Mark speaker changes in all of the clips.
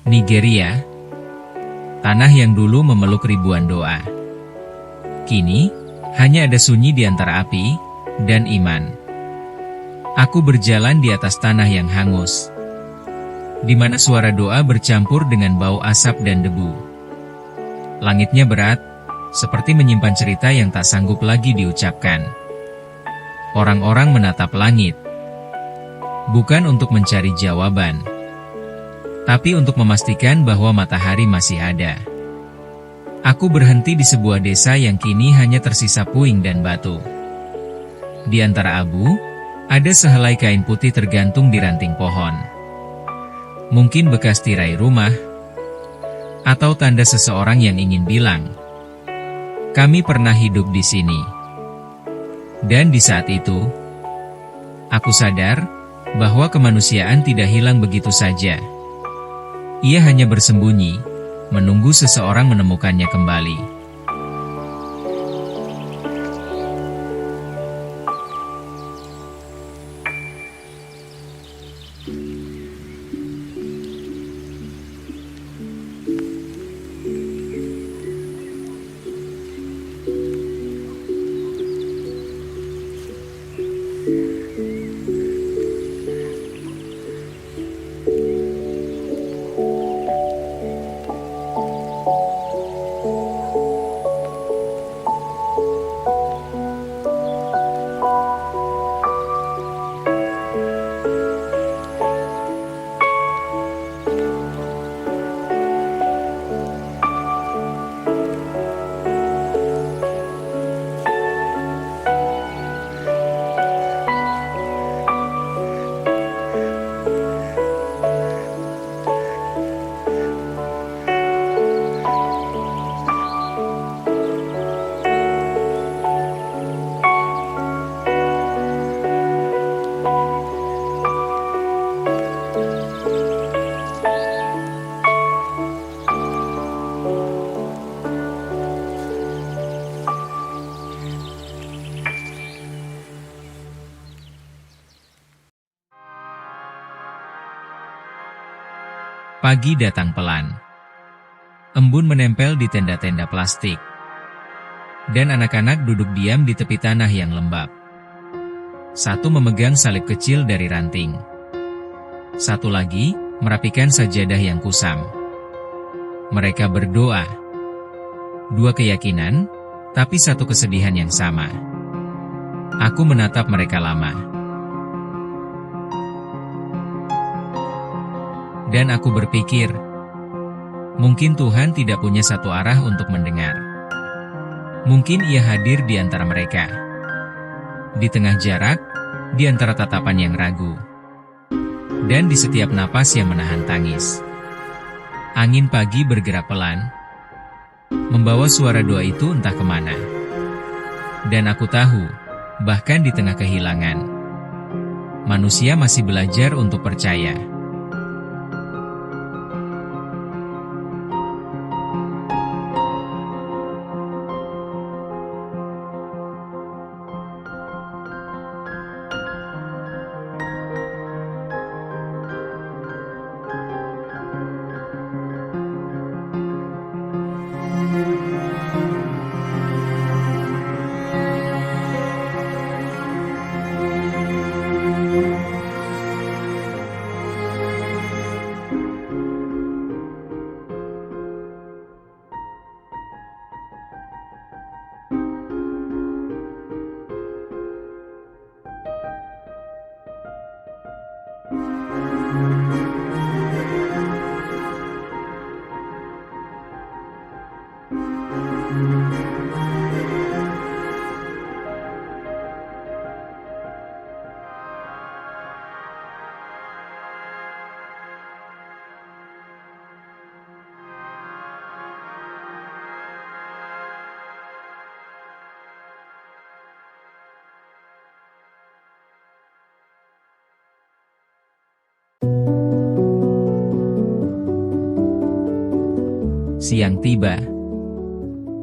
Speaker 1: Nigeria, tanah yang dulu memeluk ribuan doa. Kini, hanya ada sunyi di antara api dan iman. Aku berjalan di atas tanah yang hangus, di mana suara doa bercampur dengan bau asap dan debu. Langitnya berat, seperti menyimpan cerita yang tak sanggup lagi diucapkan. Orang-orang menatap langit, bukan untuk mencari jawaban, tapi untuk memastikan bahwa matahari masih ada. Aku berhenti di sebuah desa yang kini hanya tersisa puing dan batu. Di antara abu, ada sehelai kain putih tergantung di ranting pohon. Mungkin bekas tirai rumah, atau tanda seseorang yang ingin bilang, "Kami pernah hidup di sini." Dan di saat itu, aku sadar bahwa kemanusiaan tidak hilang begitu saja. Ia hanya bersembunyi, menunggu seseorang menemukannya kembali. Pagi datang pelan. Embun menempel di tenda-tenda plastik. Dan anak-anak duduk diam di tepi tanah yang lembab. Satu memegang salib kecil dari ranting. Satu lagi, merapikan sajadah yang kusam. Mereka berdoa. Dua keyakinan, tapi satu kesedihan yang sama. Aku menatap mereka lama. Dan aku berpikir, mungkin Tuhan tidak punya satu arah untuk mendengar. Mungkin Ia hadir di antara mereka. Di tengah jarak, di antara tatapan yang ragu. Dan di setiap napas yang menahan tangis. Angin pagi bergerak pelan, membawa suara doa itu entah kemana. Dan aku tahu, bahkan di tengah kehilangan, manusia masih belajar untuk percaya. Siang tiba,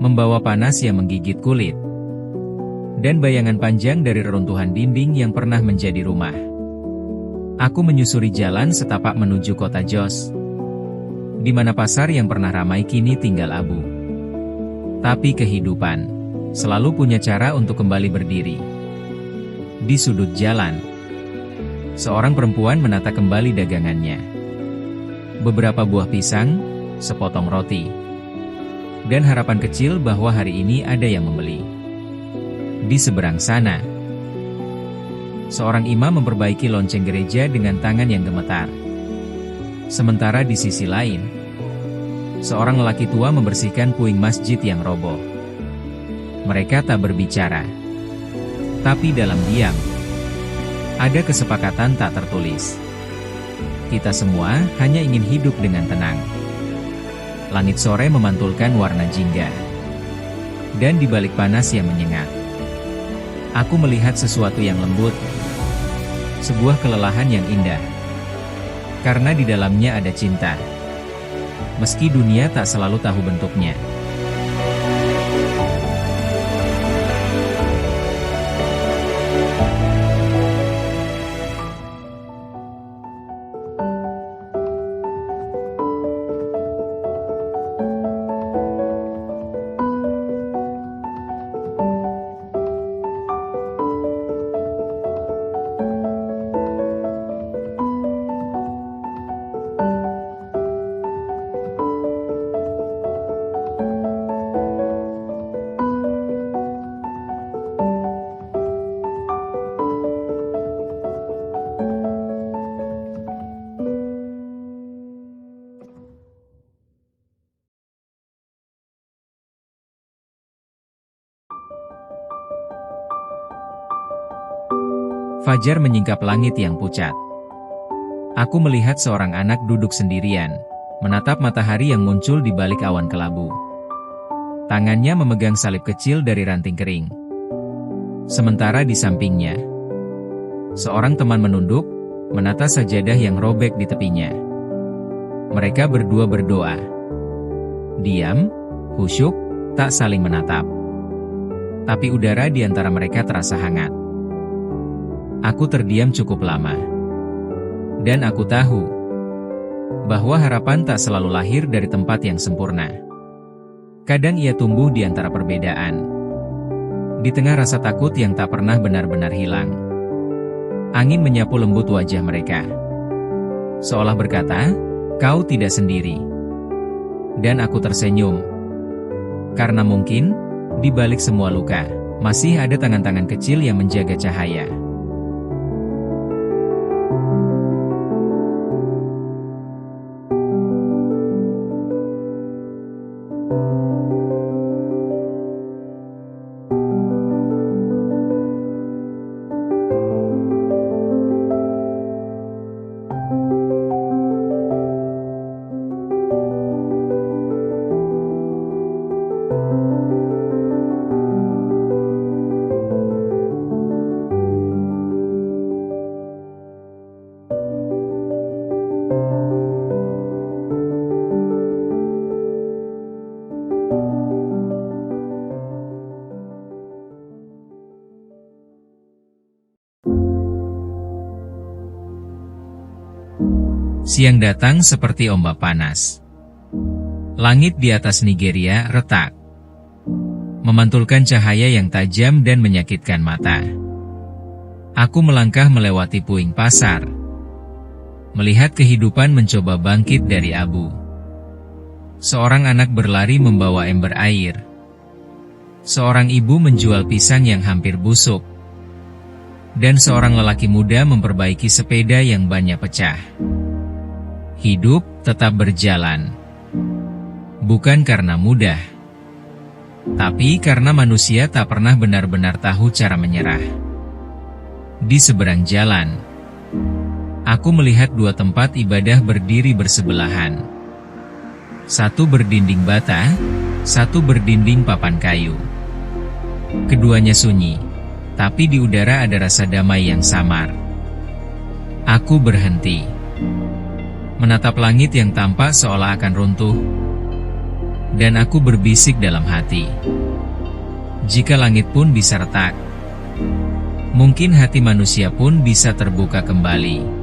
Speaker 1: membawa panas yang menggigit kulit, dan bayangan panjang dari reruntuhan dinding yang pernah menjadi rumah. Aku menyusuri jalan setapak menuju kota Jos. di mana pasar yang pernah ramai kini tinggal abu. Tapi kehidupan selalu punya cara untuk kembali berdiri. Di sudut jalan, seorang perempuan menata kembali dagangannya. Beberapa buah pisang, sepotong roti, dan harapan kecil bahwa hari ini ada yang membeli. Di seberang sana, seorang imam memperbaiki lonceng gereja dengan tangan yang gemetar. Sementara di sisi lain, seorang lelaki tua membersihkan puing masjid yang roboh. Mereka tak berbicara, tapi dalam diam, ada kesepakatan tak tertulis. Kita semua hanya ingin hidup dengan tenang. Langit sore memantulkan warna jingga, dan di balik panas yang menyengat, aku melihat sesuatu yang lembut, sebuah kelelahan yang indah. Karena di dalamnya ada cinta, meski dunia tak selalu tahu bentuknya. Fajar menyingkap langit yang pucat. Aku melihat seorang anak duduk sendirian, menatap matahari yang muncul di balik awan kelabu. Tangannya memegang salib kecil dari ranting kering. Sementara di sampingnya, seorang teman menunduk, menata sajadah yang robek di tepinya. Mereka berdua berdoa. Diam, khusyuk, tak saling menatap. Tapi udara di antara mereka terasa hangat. Aku terdiam cukup lama. Dan aku tahu bahwa harapan tak selalu lahir dari tempat yang sempurna. Kadang ia tumbuh di antara perbedaan. Di tengah rasa takut yang tak pernah benar-benar hilang. Angin menyapu lembut wajah mereka. Seolah berkata, "Kau tidak sendiri." Dan aku tersenyum. Karena mungkin, di balik semua luka, masih ada tangan-tangan kecil yang menjaga cahaya. Siang datang seperti ombak panas. Langit di atas Nigeria retak, memantulkan cahaya yang tajam dan menyakitkan mata. Aku melangkah melewati puing pasar, melihat kehidupan mencoba bangkit dari abu. Seorang anak berlari membawa ember air. Seorang ibu menjual pisang yang hampir busuk. Dan seorang lelaki muda memperbaiki sepeda yang bannya pecah. Hidup tetap berjalan. Bukan karena mudah, tapi karena manusia tak pernah benar-benar tahu cara menyerah. Di seberang jalan, aku melihat dua tempat ibadah berdiri bersebelahan. Satu berdinding bata, satu berdinding papan kayu. Keduanya sunyi, tapi di udara ada rasa damai yang samar. Aku berhenti, menatap langit yang tampak seolah akan runtuh, dan aku berbisik dalam hati. Jika langit pun bisa retak, mungkin hati manusia pun bisa terbuka kembali.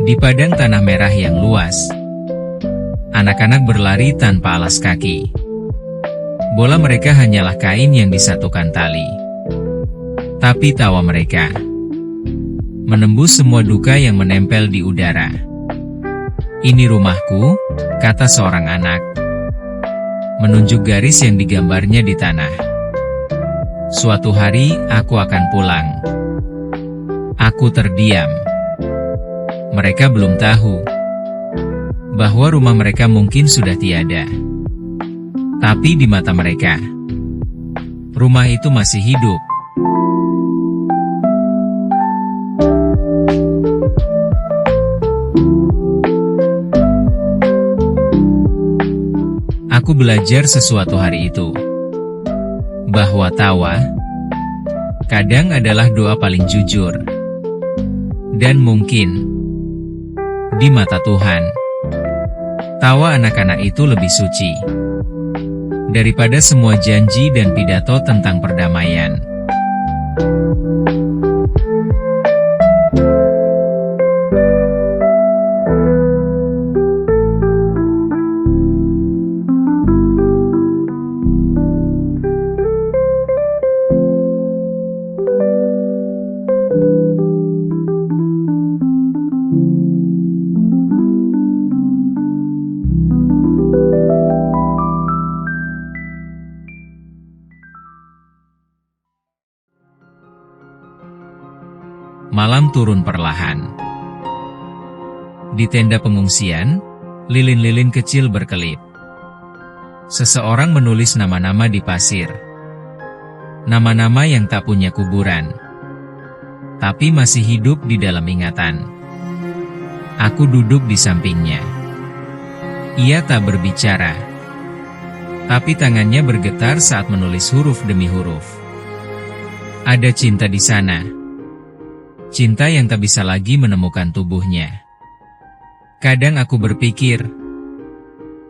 Speaker 1: Di padang tanah merah yang luas, anak-anak berlari tanpa alas kaki. Bola mereka hanyalah kain yang disatukan tali. Tapi tawa mereka menembus semua duka yang menempel di udara. "Ini rumahku," kata seorang anak, menunjuk garis yang digambarnya di tanah. "Suatu hari aku akan pulang." Aku terdiam. Mereka belum tahu bahwa rumah mereka mungkin sudah tiada. Tapi di mata mereka, rumah itu masih hidup. Aku belajar sesuatu hari itu, bahwa tawa kadang adalah doa paling jujur. Dan mungkin di mata Tuhan, tawa anak-anak itu lebih suci daripada semua janji dan pidato tentang perdamaian. Malam turun perlahan. Di tenda pengungsian, lilin-lilin kecil berkelip. Seseorang menulis nama-nama di pasir. Nama-nama yang tak punya kuburan, tapi masih hidup di dalam ingatan. Aku duduk di sampingnya. Ia tak berbicara, tapi tangannya bergetar saat menulis huruf demi huruf. Ada cinta di sana. Cinta yang tak bisa lagi menemukan tubuhnya. Kadang aku berpikir,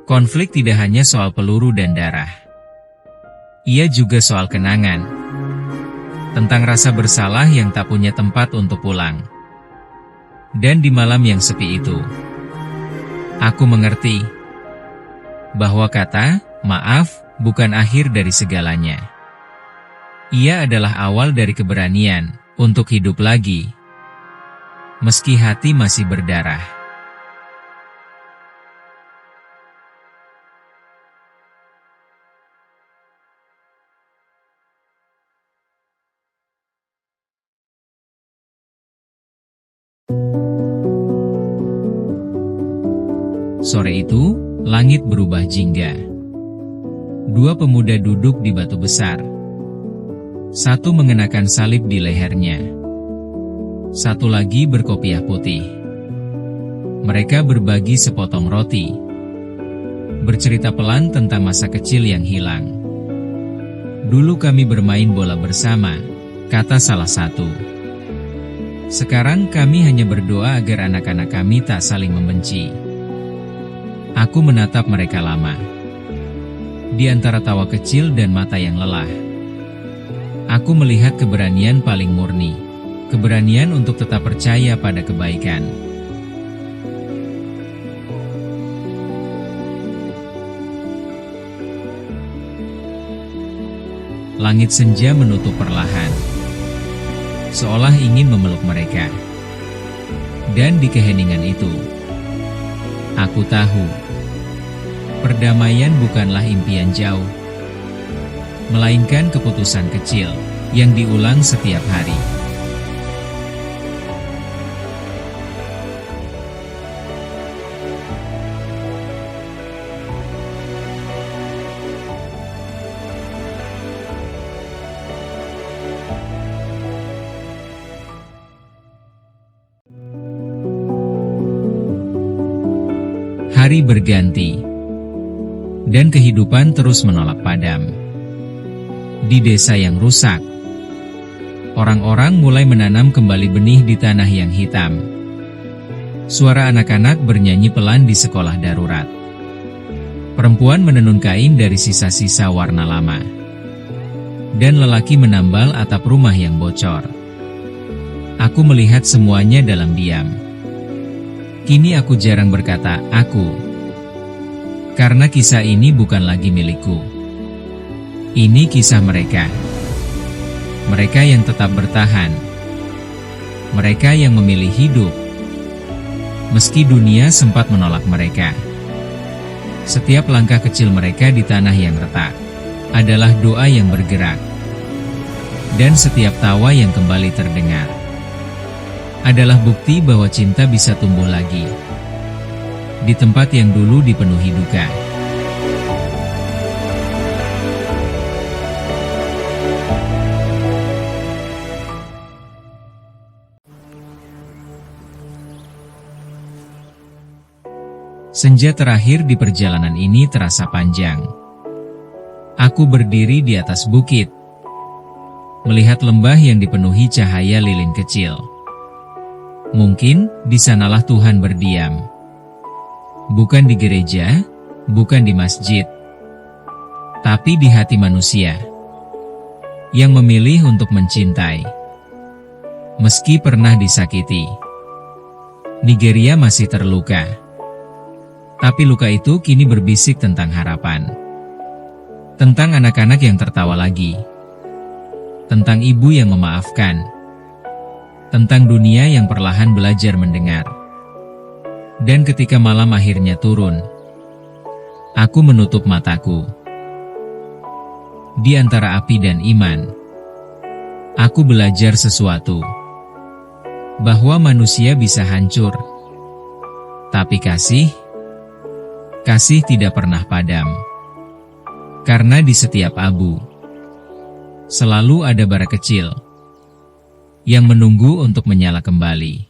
Speaker 1: konflik tidak hanya soal peluru dan darah. Ia juga soal kenangan. Tentang rasa bersalah yang tak punya tempat untuk pulang. Dan di malam yang sepi itu, aku mengerti bahwa kata maaf bukan akhir dari segalanya. Ia adalah awal dari keberanian untuk hidup lagi, meski hati masih berdarah. Sore itu, langit berubah jingga. Dua pemuda duduk di batu besar. Satu mengenakan salib di lehernya. Satu lagi berkopiah putih. Mereka berbagi sepotong roti. Bercerita pelan tentang masa kecil yang hilang. "Dulu kami bermain bola bersama," kata salah satu. "Sekarang kami hanya berdoa agar anak-anak kami tak saling membenci." Aku menatap mereka lama. Di antara tawa kecil dan mata yang lelah, aku melihat keberanian paling murni, keberanian untuk tetap percaya pada kebaikan. Langit senja menutup perlahan, seolah ingin memeluk mereka. Dan di keheningan itu, aku tahu, perdamaian bukanlah impian jauh, melainkan keputusan kecil yang diulang setiap hari. Hari berganti, dan kehidupan terus menolak padam. Di desa yang rusak, orang-orang mulai menanam kembali benih di tanah yang hitam. Suara anak-anak bernyanyi pelan di sekolah darurat. Perempuan menenun kain dari sisa-sisa warna lama. Dan lelaki menambal atap rumah yang bocor. Aku melihat semuanya dalam diam. Kini aku jarang berkata "aku", karena kisah ini bukan lagi milikku. Ini kisah mereka. Mereka yang tetap bertahan. Mereka yang memilih hidup. Meski dunia sempat menolak mereka. Setiap langkah kecil mereka di tanah yang retak adalah doa yang bergerak. Dan setiap tawa yang kembali terdengar adalah bukti bahwa cinta bisa tumbuh lagi di tempat yang dulu dipenuhi duka. Senja terakhir di perjalanan ini terasa panjang. Aku berdiri di atas bukit, melihat lembah yang dipenuhi cahaya lilin kecil. Mungkin di sanalah Tuhan berdiam. Bukan di gereja, bukan di masjid, tapi di hati manusia yang memilih untuk mencintai. Meski pernah disakiti, Nigeria masih terluka. Tapi luka itu kini berbisik tentang harapan. Tentang anak-anak yang tertawa lagi. Tentang ibu yang memaafkan. Tentang dunia yang perlahan belajar mendengar. Dan ketika malam akhirnya turun, aku menutup mataku. Di antara api dan iman, aku belajar sesuatu. Bahwa manusia bisa hancur. Tapi kasih tidak pernah padam. Karena di setiap abu, selalu ada bara kecil yang menunggu untuk menyala kembali.